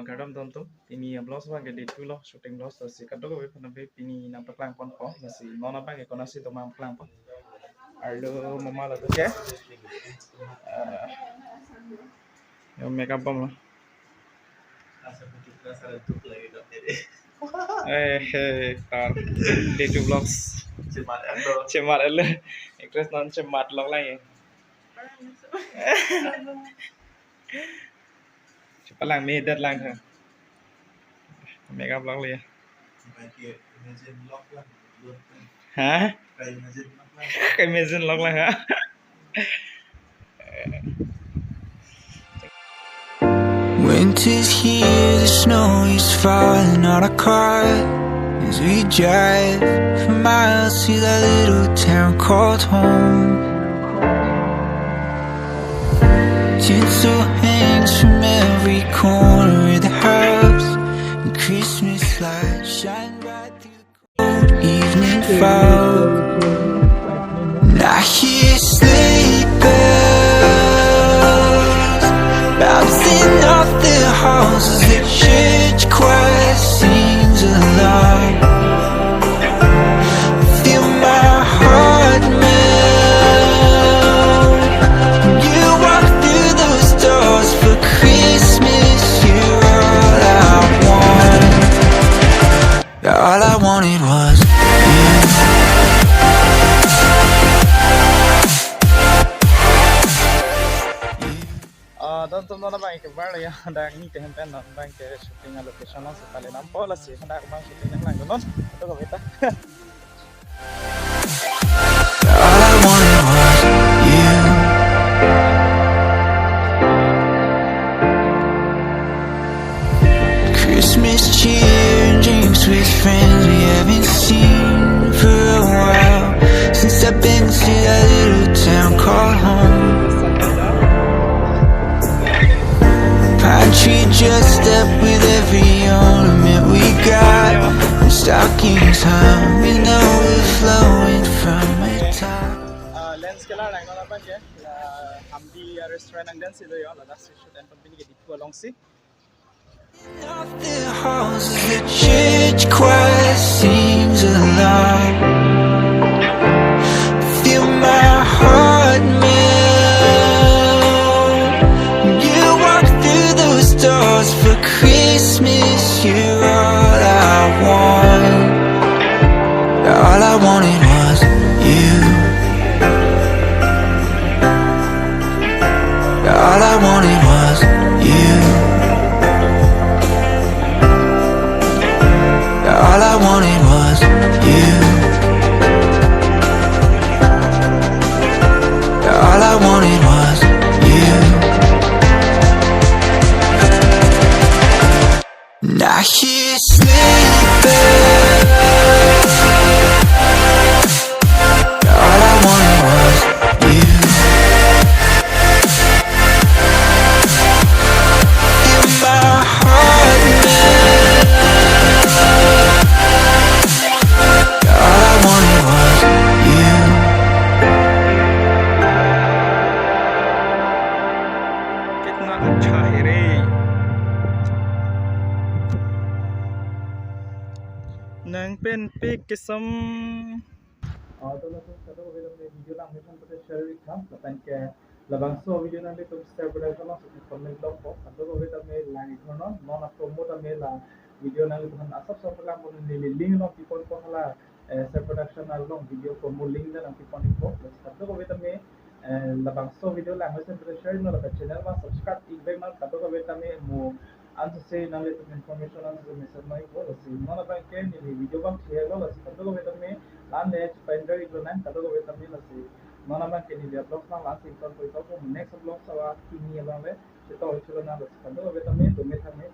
garam tonto ini blouse bang di tu loh shooting blouse si kadok we pun be pini na paklang pon ko si nona bang ko nasi to mam paklang pon ardo mama la to ke yo makeup bom lo tar di tu blouse cemat ele actress non cemat log lai palang me dat lang ha makeup log le hả cái imagine log lang hả Winter's here, the snow is falling on our car as we drive for miles to that little town called home. Tinsel hangs from every corner of the house, and Christmas lights shine bright through the cold evening fog. And I hear sleigh bells bouncing off the halls as the church choir sings along. Feel my heart melt when you walk through those doors for Christmas. You're all I want. All I wanted was tonton na bang ke bar ya dak ni ke hempen na bang ke shooting a location na sa pale nam pola si dak bang shooting na lang non to ko beta all I wanted was you. Christmas cheer and drinks with friends we haven't seen for a while, since I've been to that little town called home. Pine tree dressed up with every ornament we got, and stockings hung with overflowing from the top. lens ke la lang na bang ke ham di restaurant ang dance do yo la das shoot and pin ke dipu along si Off the halls as the church choir sings along. Feel my heart melt when you walk through those doors for Christmas. You're all I want. All I wanted was you. All I wanted was you. All I wanted was you. All I wanted was you. And I hear sleigh bells. All I wanted was you. Feel my heart melt. All I wanted was you. कितना अच्छा है रे nang pen pick kisam to la to we the video lang mission to share with kam lapan ke labang so video nang to share bada kono so comment dok ko to we the me lang kono non a promote me la video nang to asap so program ko ni link no people ko hala share production na long video ko mo link na people ko to we the me labang so video lang mission to share no la channel ma subscribe ik be ma to we the me mo anso se nang to information anso message mai ko si non ba ke ni video bang share lo si to we the me lan ne pendrive ko nan to we the me la si non ba ke ni blog na la si ko next blog sa wa ki ni ba me to chulo na la si to we the me to me tha me